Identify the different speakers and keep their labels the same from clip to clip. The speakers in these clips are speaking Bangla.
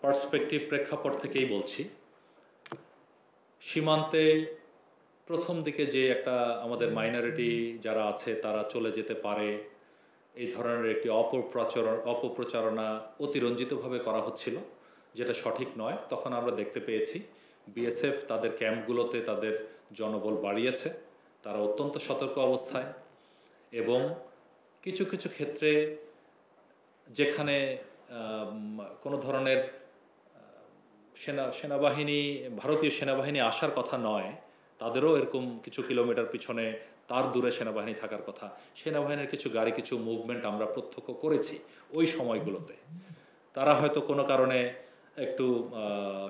Speaker 1: পার্সপেক্টিভ প্রেক্ষাপট থেকেই বলছি। সীমান্তে প্রথম দিকে যে একটা আমাদের মাইনরিটি যারা আছে তারা চলে যেতে পারে, এই ধরনের একটি অপপ্রচারণা অতিরঞ্জিতভাবে করা হচ্ছিল, যেটা সঠিক নয়। তখন আমরা দেখতে পেয়েছি বিএসএফ তাদের ক্যাম্পগুলোতে তাদের জনবল বাড়িয়েছে, তারা অত্যন্ত সতর্ক অবস্থায়, এবং কিছু কিছু ক্ষেত্রে যেখানে কোনো ধরনের সেনাবাহিনী ভারতীয় সেনাবাহিনী আসার কথা নয়, তাদেরও এরকম কিছু কিলোমিটার পিছনে তার দূরে সেনাবাহিনী থাকার কথা, সেনাবাহিনীর কিছু গাড়ি কিছু মুভমেন্ট আমরা প্রত্যক্ষ করেছি ওই সময়গুলোতে। তারা হয়তো কোনো কারণে একটু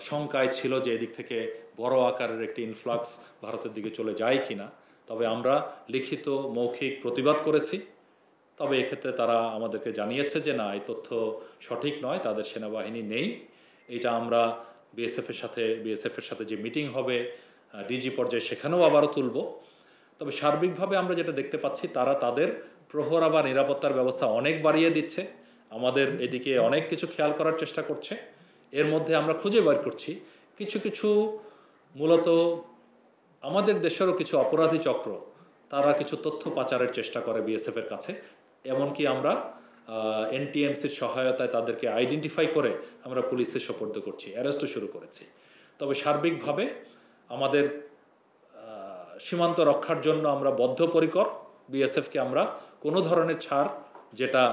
Speaker 1: শঙ্কায় ছিল যে এদিক থেকে বড় আকারের একটি ইনফ্লাক্স ভারতের দিকে চলে যায় কিনা। তবে আমরা লিখিত মৌখিক প্রতিবাদ করেছি। তবে এক্ষেত্রে তারা আমাদেরকে জানিয়েছে যে না, এই তথ্য সঠিক নয়, তাদের সেনাবাহিনী নেই। এটা আমরা বিএসএফের সাথে যে মিটিং হবে ডিজি পর্যায়ে, সেখানেও আবারও তুলব। তবে সার্বিকভাবে আমরা যেটা দেখতে পাচ্ছি, তারা তাদের প্রহরা বা নিরাপত্তার ব্যবস্থা অনেক বাড়িয়ে দিচ্ছে, আমাদের এদিকে অনেক কিছু খেয়াল করার চেষ্টা করছে। এর মধ্যে আমরা খুঁজে বের করছি কিছু কিছু মূলত আমাদের দেশেরও কিছু অপরাধী চক্র, তারা কিছু তথ্য পাচারের চেষ্টা করে বিএসএফের কাছে। এমনকি আমরা এনটিএমসির সহায়তায় তাদেরকে আইডেন্টিফাই করে আমরা পুলিশের সোপর্দ করছি, অ্যারেস্টও শুরু করেছি। তবে সার্বিকভাবে আমাদের সীমান্ত রক্ষার জন্য আমরা বদ্ধপরিকর। বিএসএফকে আমরা কোনো ধরনের ছাড় যেটা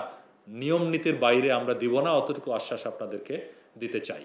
Speaker 1: নিয়ম নীতির বাইরে আমরা দিব না, অতটুকু আশ্বাস আপনাদেরকে দিতে চাই।